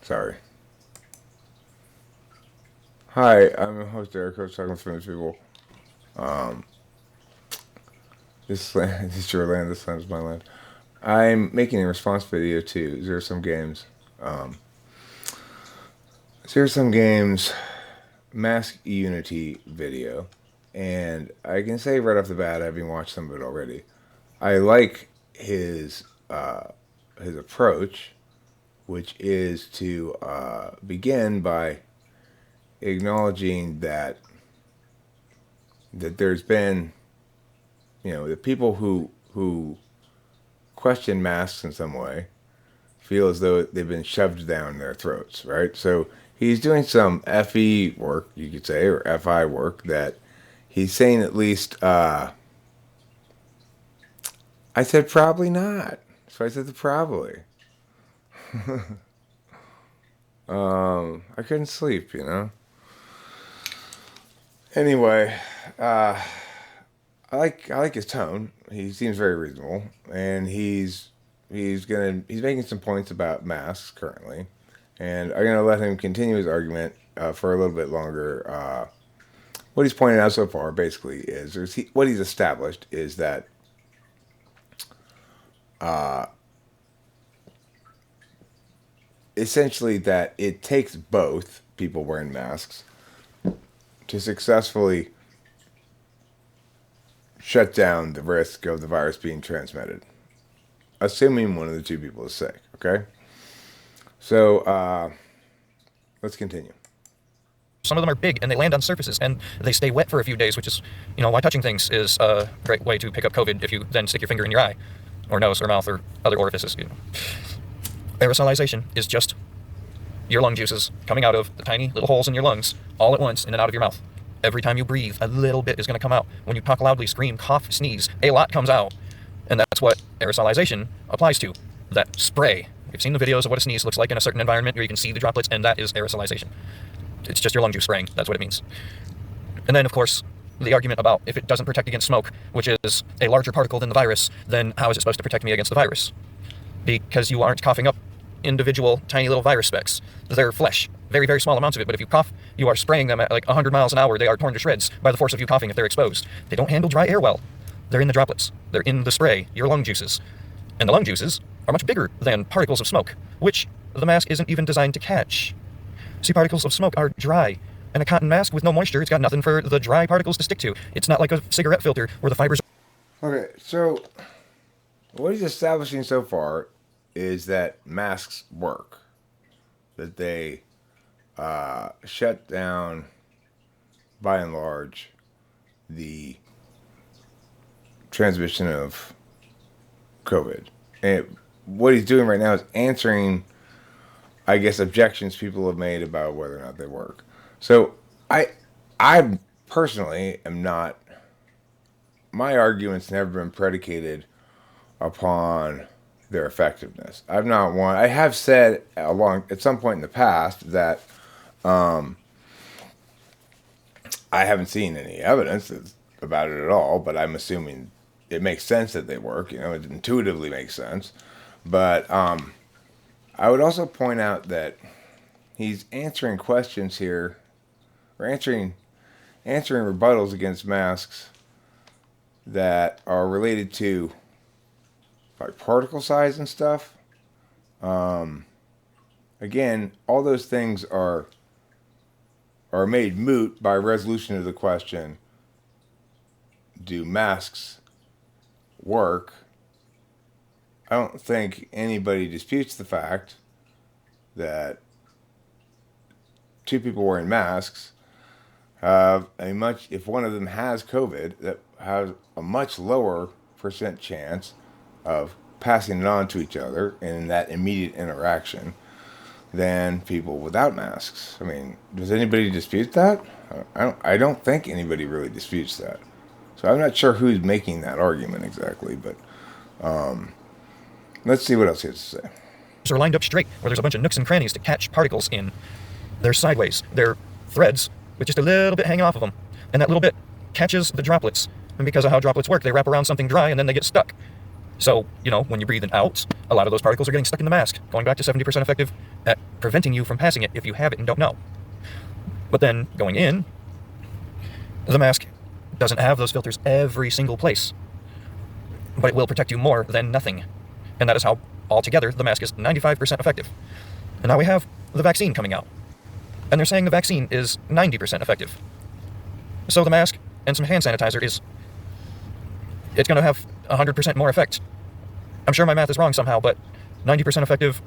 Sorry. Hi, I'm your host Eric, Coach talking with famous people. This land, this is your land, this land is my land. I'm making a response video to ZeroSum Games. ZeroSum Games Mask Unity video. And I can say right off the bat, having watched some of it already, I like his approach, which is to begin by acknowledging that there's been, the people who question masks in some way feel as though they've been shoved down their throats, right? So he's doing some FE work, you could say, or FI work that he's saying at least, I said probably not. So I said the probably. I couldn't sleep, Anyway, I like his tone. He seems very reasonable, and he's making some points about masks currently, and I'm gonna let him continue his argument for a little bit longer. What he's pointed out so far, basically, what he's established is that essentially that it takes both people wearing masks to successfully shut down the risk of the virus being transmitted, assuming one of the two people is sick, okay? So, let's continue. Some of them are big, and they land on surfaces, and they stay wet for a few days, which is, why touching things is a great way to pick up COVID if you then stick your finger in your eye, or nose, or mouth, or other orifices. Aerosolization is just your lung juices coming out of the tiny little holes in your lungs all at once in and out of your mouth. Every time you breathe, a little bit is going to come out. When you talk loudly, scream, cough, sneeze, a lot comes out. And that's what aerosolization applies to. That spray. You've seen the videos of what a sneeze looks like in a certain environment where you can see the droplets, and that is aerosolization. It's just your lung juice spraying. That's what it means. And then, of course, the argument about if it doesn't protect against smoke, which is a larger particle than the virus, then how is it supposed to protect me against the virus? Because you aren't coughing up individual tiny little virus specks. They're flesh, very, very small amounts of it, but if you cough, you are spraying them at like 100 miles an hour. They are torn to shreds by the force of you coughing if they're exposed. They don't handle dry air well. They're in the droplets. They're in the spray, your lung juices. And the lung juices are much bigger than particles of smoke, which the mask isn't even designed to catch. See, particles of smoke are dry, and a cotton mask with no moisture, it's got nothing for the dry particles to stick to. It's not like a cigarette filter where the fibers... Okay, so what he's establishing so far is that masks work. That they shut down, by and large, the transmission of COVID. And what he's doing right now is answering, I guess, objections people have made about whether or not they work. So I personally am not, my argument's never been predicated upon their effectiveness. I have said at some point in the past that I haven't seen any evidence about it at all, but I'm assuming it makes sense that they work. It intuitively makes sense. But I would also point out that he's answering questions here, or answering rebuttals against masks that are related to like particle size and stuff. Again, all those things are made moot by resolution of the question, do masks work? I don't think anybody disputes the fact that two people wearing masks have if one of them has COVID, that has a much lower % chance of passing it on to each other in that immediate interaction than people without masks. I mean, does anybody dispute that? I don't think anybody really disputes that. So I'm not sure who's making that argument exactly, but let's see what else he has to say. Are lined up straight, where there's a bunch of nooks and crannies to catch particles in. They're sideways. They're threads with just a little bit hanging off of them. And that little bit catches the droplets. And because of how droplets work, they wrap around something dry and then they get stuck. So, when you breathe it out, a lot of those particles are getting stuck in the mask, going back to 70% effective at preventing you from passing it if you have it and don't know. But then, going in, the mask doesn't have those filters every single place, but it will protect you more than nothing. And that is how, altogether, the mask is 95% effective. And now we have the vaccine coming out, and they're saying the vaccine is 90% effective. So the mask and some hand sanitizer it's going to have 100% more effect. I'm sure my math is wrong somehow, but 90% effective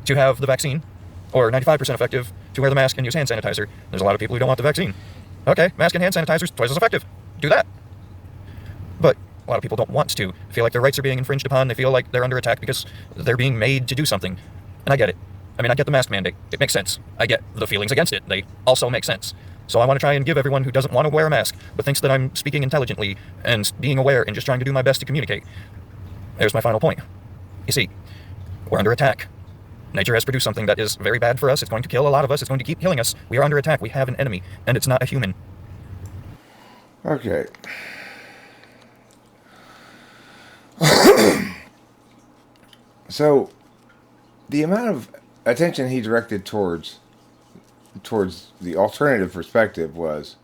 to have the vaccine, or 95% effective to wear the mask and use hand sanitizer. There's a lot of people who don't want the vaccine. Okay, mask and hand sanitizer is twice as effective. Do that. But a lot of people don't want to. Feel like their rights are being infringed upon. They feel like they're under attack because they're being made to do something. And I get it. I mean, I get the mask mandate. It makes sense. I get the feelings against it. They also make sense. So I want to try and give everyone who doesn't want to wear a mask, but thinks that I'm speaking intelligently and being aware and just trying to do my best to communicate. There's my final point. You see, we're under attack. Nature has produced something that is very bad for us. It's going to kill a lot of us. It's going to keep killing us. We are under attack. We have an enemy, and it's not a human. Okay. So, the amount of attention he directed towards the alternative perspective was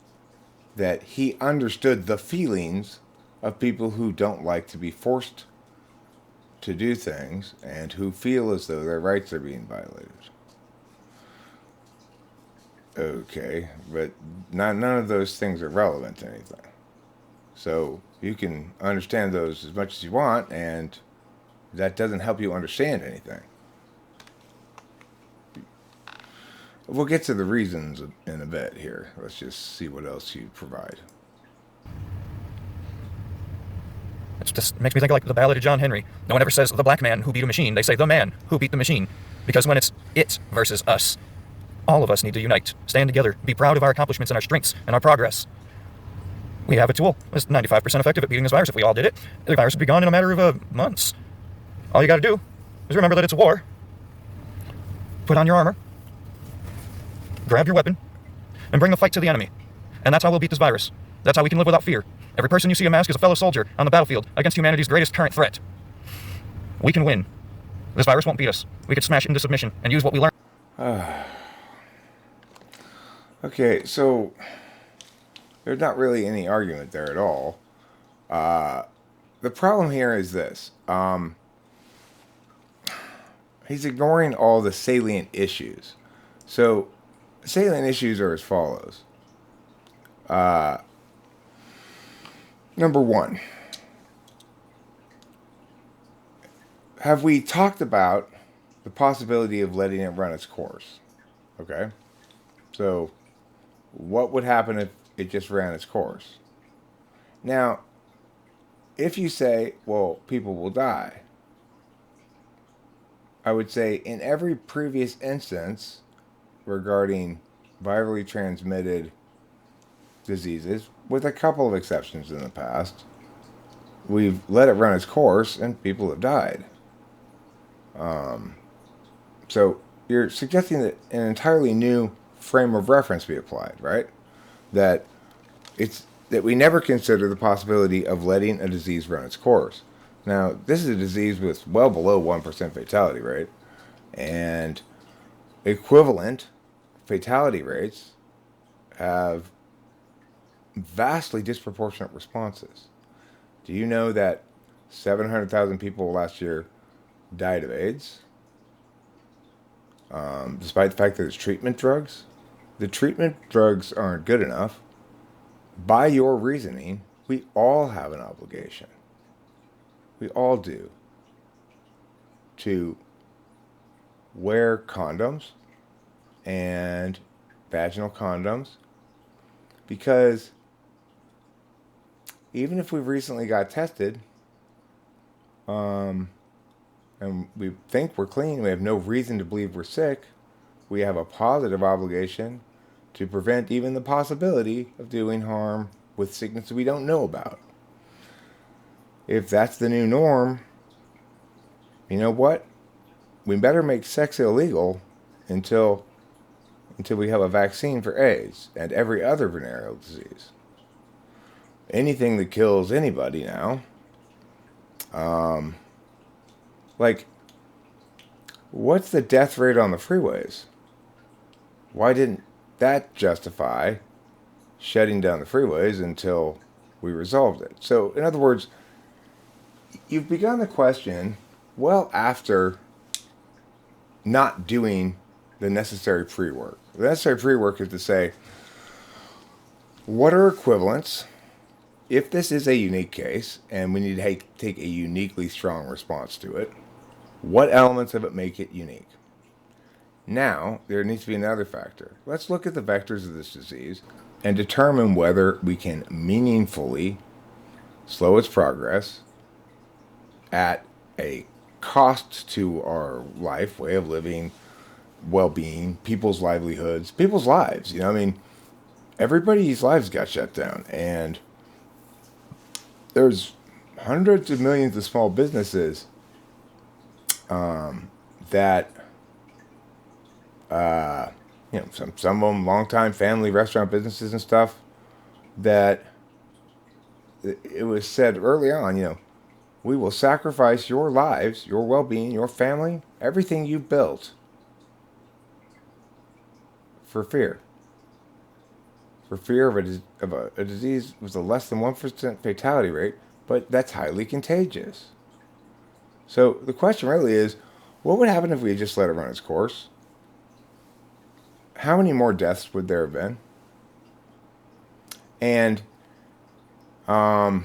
that he understood the feelings of people who don't like to be forced to do things and who feel as though their rights are being violated. Okay, but none of those things are relevant to anything. So you can understand those as much as you want, and that doesn't help you understand anything. We'll get to the reasons in a bit here. Let's just see what else you provide. It just makes me think of like the Ballad of John Henry. No one ever says the black man who beat a machine. They say the man who beat the machine. Because when it's it versus us, all of us need to unite, stand together, be proud of our accomplishments and our strengths and our progress. We have a tool. It's 95% effective at beating this virus. If we all did it, the virus would be gone in a matter of months. All you got to do is remember that it's a war. Put on your armor, grab your weapon, and bring the fight to the enemy. And that's how we'll beat this virus. That's how we can live without fear. Every person you see a mask is a fellow soldier on the battlefield against humanity's greatest current threat. We can win. This virus won't beat us. We could smash it into submission and use what we learned. Okay, so there's not really any argument there at all. The problem here is this. He's ignoring all the salient issues. So, salient issues are as follows. Number one, have we talked about the possibility of letting it run its course? Okay. So, what would happen if it just ran its course? Now, if you say, well, people will die, I would say in every previous instance regarding virally transmitted diseases, with a couple of exceptions in the past, we've let it run its course and people have died. So you're suggesting that an entirely new frame of reference be applied, right? That we never consider the possibility of letting a disease run its course. Now, this is a disease with well below 1% fatality rate, and equivalent fatality rates have vastly disproportionate responses. Do you know that 700,000 people last year died of AIDS? Despite the fact that it's treatment drugs? The treatment drugs aren't good enough. By your reasoning, we all have an obligation. We all do. To wear condoms and vaginal condoms, because even if we recently got tested and we think we're clean, we have no reason to believe we're sick, we have a positive obligation to prevent even the possibility of doing harm with sickness we don't know about. If that's the new norm, you know what? We better make sex illegal until we have a vaccine for AIDS and every other venereal disease. Anything that kills anybody now Like, what's the death rate on the freeways? Why didn't that justify shutting down the freeways until we resolved it? So, in other words, you've begun the question well after not doing the necessary pre-work. The necessary pre-work is to say, what are equivalents? If this is a unique case, and we need to take a uniquely strong response to it, what elements of it make it unique? Now, there needs to be another factor. Let's look at the vectors of this disease and determine whether we can meaningfully slow its progress at a cost to our life, way of living, well-being, people's livelihoods, people's lives. I mean, everybody's lives got shut down, and there's hundreds of millions of small businesses that, some of them long-time family restaurant businesses and stuff, that it was said early on, we will sacrifice your lives, your well-being, your family, everything you built for fear. For fear of a disease with a less than 1% fatality rate, but that's highly contagious. So the question really is, what would happen if we just let it run its course? How many more deaths would there have been? And what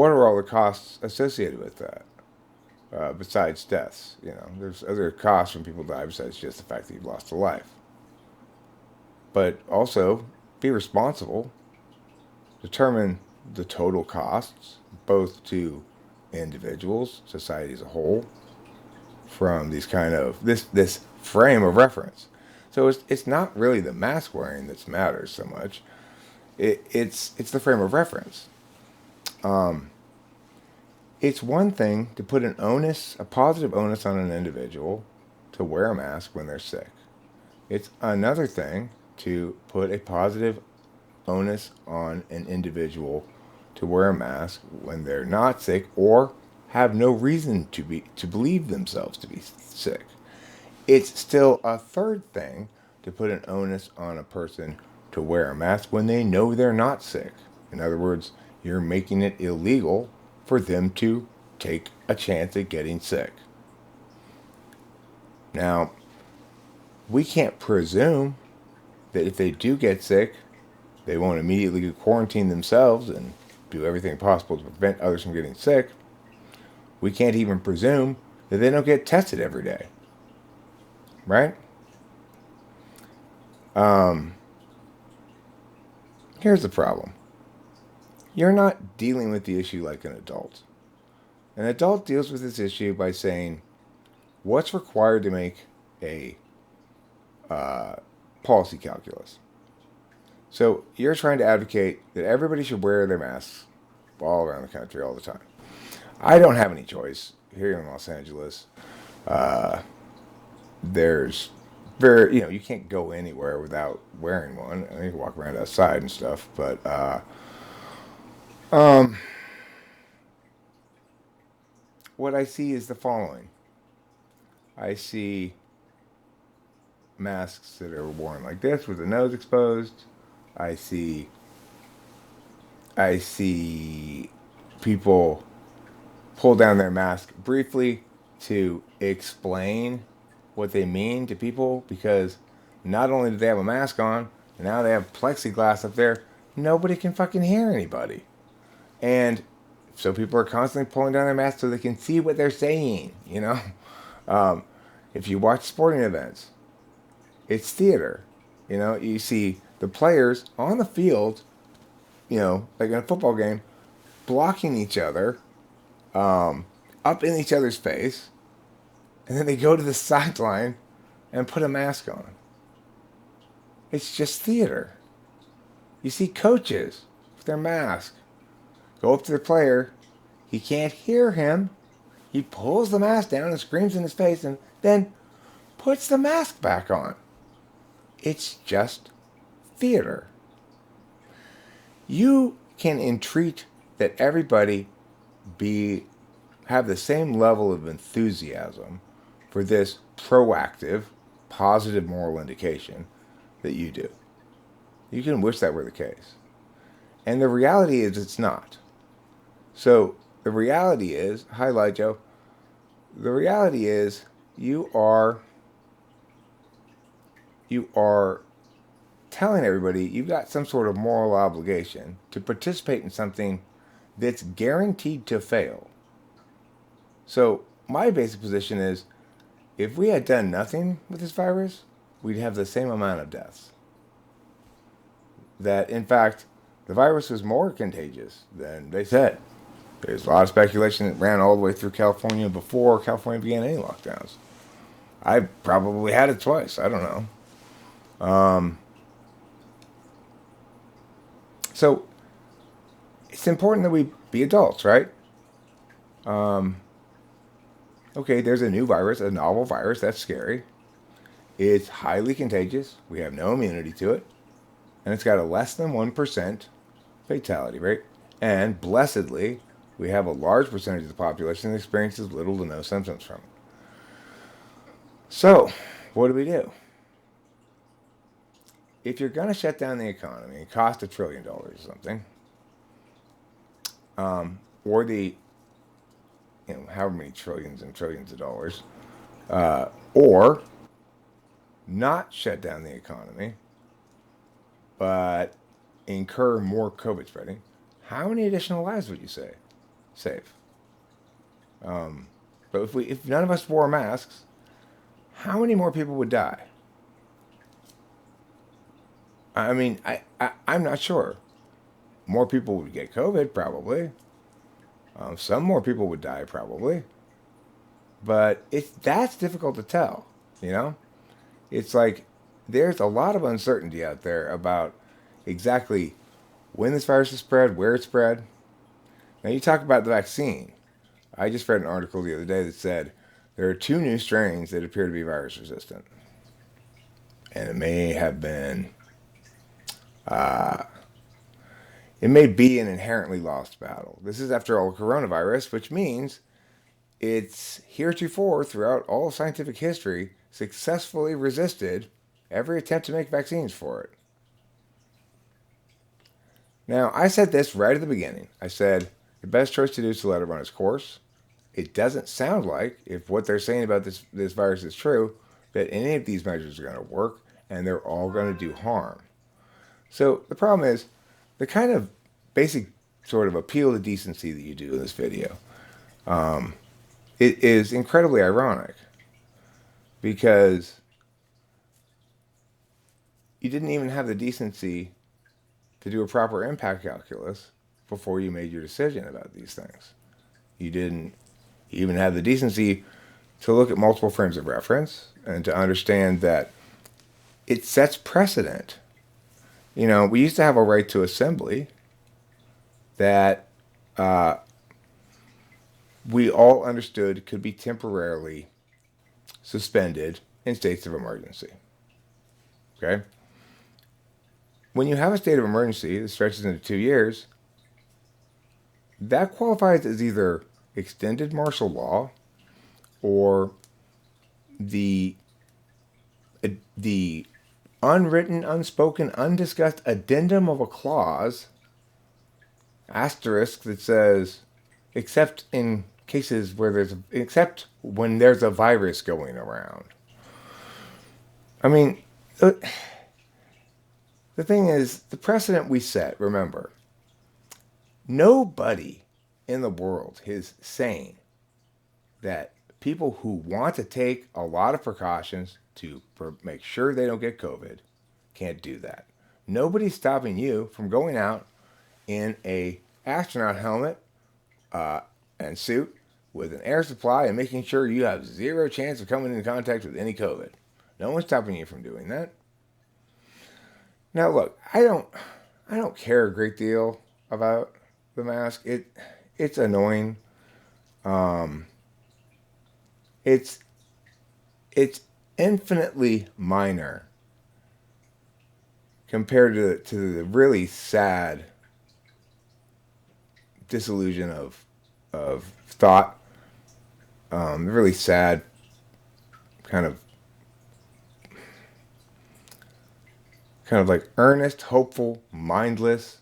are all the costs associated with that? Besides deaths, there's other costs when people die besides just the fact that you've lost a life. But also, be responsible. Determine the total costs, both to individuals, society as a whole, from these kind of this frame of reference. So it's not really the mask wearing that matters so much. It's the frame of reference. It's one thing to put a positive onus on an individual to wear a mask when they're sick. It's another thing to put a positive onus on an individual to wear a mask when they're not sick or have no reason to believe themselves to be sick. It's still a third thing to put an onus on a person to wear a mask when they know they're not sick. In other words, you're making it illegal for them to take a chance at getting sick. Now, we can't presume that if they do get sick, they won't immediately quarantine themselves and do everything possible to prevent others from getting sick. We can't even presume that they don't get tested every day. Right? Here's the problem. You're not dealing with the issue like an adult. An adult deals with this issue by saying, what's required to make a policy calculus? So you're trying to advocate that everybody should wear their masks all around the country all the time. I don't have any choice. Here in Los Angeles, there's you can't go anywhere without wearing one. I mean, you can walk around outside and stuff, but what I see is the following. I see masks that are worn like this with the nose exposed. I see people pull down their mask briefly to explain what they mean to people, because not only do they have a mask on, now they have plexiglass up there. Nobody can fucking hear anybody. And so people are constantly pulling down their masks so they can see what they're saying, If you watch sporting events, it's theater. You see the players on the field, like in a football game, blocking each other, up in each other's face, and then they go to the sideline and put a mask on. It's just theater. You see coaches with their mask go up to the player. He can't hear him. He pulls the mask down and screams in his face and then puts the mask back on. It's just theater. You can entreat that everybody have the same level of enthusiasm for this proactive, positive moral indication that you do. You can wish that were the case. And the reality is it's not. So the reality is, hi Joe, the reality is you are telling everybody you've got some sort of moral obligation to participate in something that's guaranteed to fail. So my basic position is, if we had done nothing with this virus, we'd have the same amount of deaths. That, in fact, the virus was more contagious than they said. There's a lot of speculation that ran all the way through California before California began any lockdowns. I probably had it twice. I don't know. So it's important that we be adults, right? Okay, there's a new virus, a novel virus. That's scary. It's highly contagious. We have no immunity to it. And it's got a less than 1% fatality rate. And blessedly, we have a large percentage of the population that experiences little to no symptoms from it. So, what do we do? If you're going to shut down the economy, it costs $1 trillion or something, or the, however many trillions and trillions of dollars, or not shut down the economy, but incur more COVID spreading, how many additional lives would you say save? But if none of us wore masks, how many more people would die? I mean, I'm not sure. More people would get COVID, probably. Some more people would die, probably. But that's difficult to tell, It's like there's a lot of uncertainty out there about exactly when this virus is spread, where it's spread. Now, you talk about the vaccine. I just read an article the other day that said there are 2 new strains that appear to be virus resistant. And it may have been... it may be an inherently lost battle. This is, after all, coronavirus, which means it's heretofore, throughout all of scientific history, successfully resisted every attempt to make vaccines for it. Now, I said this right at the beginning. I said the best choice to do is to let it run its course. It doesn't sound like, if what they're saying about this virus is true, that any of these measures are going to work, and they're all going to do harm. So the problem is, the kind of basic sort of appeal to decency that you do in this video, it is incredibly ironic, because you didn't even have the decency to do a proper impact calculus before you made your decision about these things. You didn't even have the decency to look at multiple frames of reference and to understand that it sets precedent. We used to have a right to assembly that we all understood could be temporarily suspended in states of emergency. Okay? When you have a state of emergency that stretches into 2 years, that qualifies as either extended martial law or the unwritten, unspoken, undiscussed addendum of a clause, asterisk, that says, except in cases where except when there's a virus going around. I mean, the thing is, the precedent we set, remember, nobody in the world is saying that people who want to take a lot of precautions to make sure they don't get COVID can't do that. Nobody's stopping you from going out in a astronaut helmet and suit with an air supply and making sure you have zero chance of coming into contact with any COVID. No one's stopping you from doing that. Now, look, I don't care a great deal about the mask. It's annoying. It's infinitely minor compared to the really sad disillusion of thought really sad, kind of like earnest, hopeful, mindless,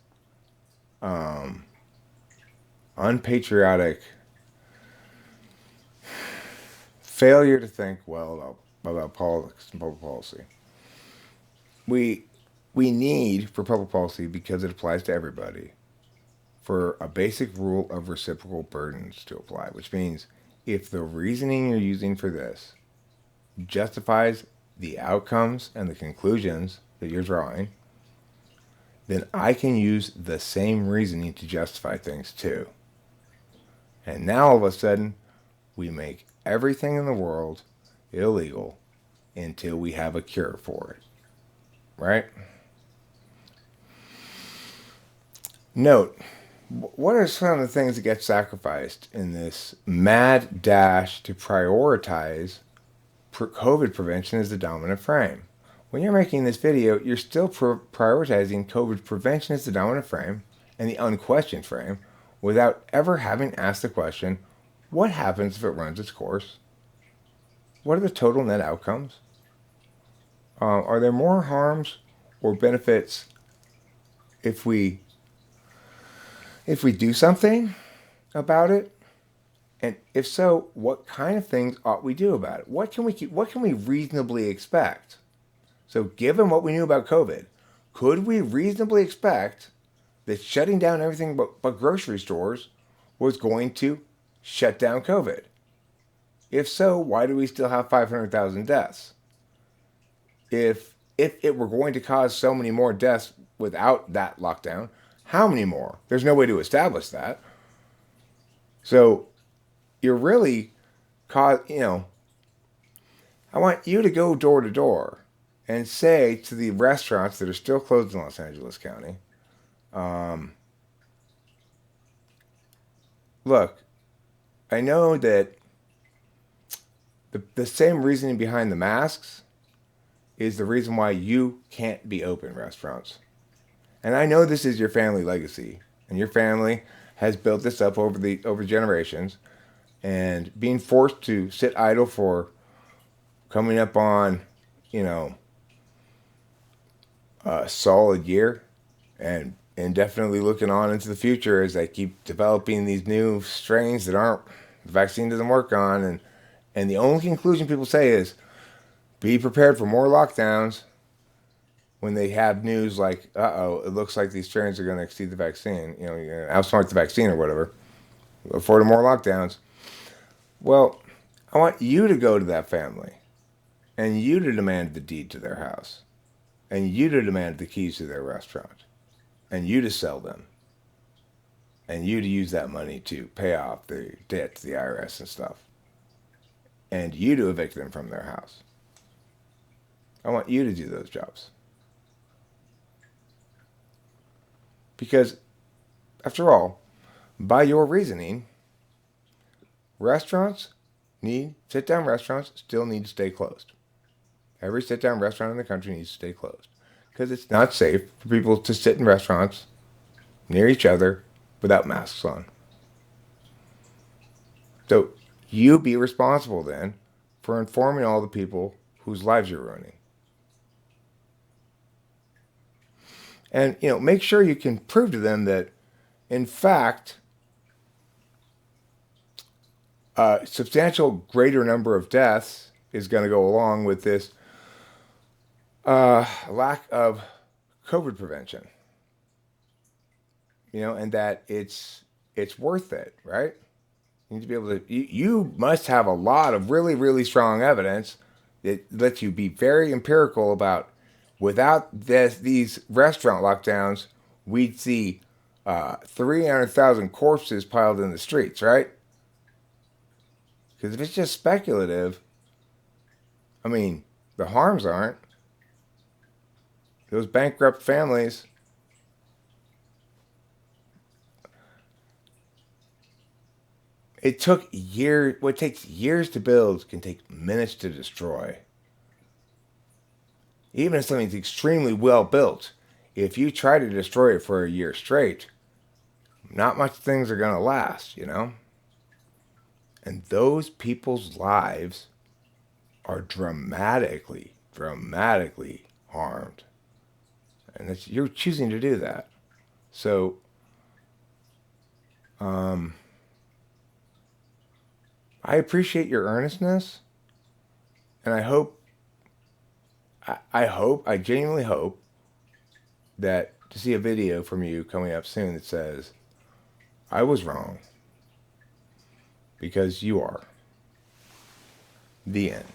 unpatriotic failure to think well about politics and public policy. We need for public policy, because it applies to everybody, for a basic rule of reciprocal burdens to apply, which means if the reasoning you're using for this justifies the outcomes and the conclusions that you're drawing, then I can use the same reasoning to justify things too. And now all of a sudden, we make everything in the world illegal until we have a cure for it. Right? Note, what are some of the things that get sacrificed in this mad dash to prioritize COVID prevention as the dominant frame? When you're making this video, you're still prioritizing COVID prevention as the dominant frame and the unquestioned frame without ever having asked the question, what happens if it runs its course? What are the total net outcomes? Are there more harms or benefits if we do something about it? And if so, what kind of things ought we do about it? What can we reasonably expect? So given what we knew about COVID, could we reasonably expect that shutting down everything but grocery stores was going to shut down COVID? If so, why do we still have 500,000 deaths? If it were going to cause so many more deaths without that lockdown, how many more? There's no way to establish that. So you're really I want you to go door to door and say to the restaurants that are still closed in Los Angeles County, look, I know that the same reasoning behind the masks is the reason why you can't be open, restaurants. And I know this is your family legacy, and your family has built this up over generations, and being forced to sit idle for coming up on, a solid year, and indefinitely looking on into the future as they keep developing these new strains that the vaccine doesn't work on, and the only conclusion people say is be prepared for more lockdowns when they have news like, it looks like these strains are going to exceed the vaccine, outsmart the vaccine or whatever, look forward to more lockdowns. Well, I want you to go to that family, and you to demand the deed to their house, and you to demand the keys to their restaurant, and you to sell them, and you to use that money to pay off the debt to the IRS and stuff, and you to evict them from their house. I want you to do those jobs. Because, after all, by your reasoning, sit-down restaurants still need to stay closed. Every sit-down restaurant in the country needs to stay closed. Because it's not safe for people to sit in restaurants near each other without masks on. So you be responsible then for informing all the people whose lives you're ruining. And, make sure you can prove to them that, in fact, a substantial greater number of deaths is going to go along with this lack of COVID prevention. And that it's worth it, right? You need to be able to. You must have a lot of really, really strong evidence that lets you be very empirical about. Without these restaurant lockdowns, we'd see 300,000 corpses piled in the streets, right? Because if it's just speculative, the harms aren't. Those bankrupt families, it took years. What takes years to build can take minutes to destroy. Even if something's extremely well built, if you try to destroy it for a year straight, not much things are going to last, And those people's lives are dramatically harmed. And you're choosing to do that. So, I appreciate your earnestness, and I genuinely hope that to see a video from you coming up soon that says, I was wrong, because you are. The end.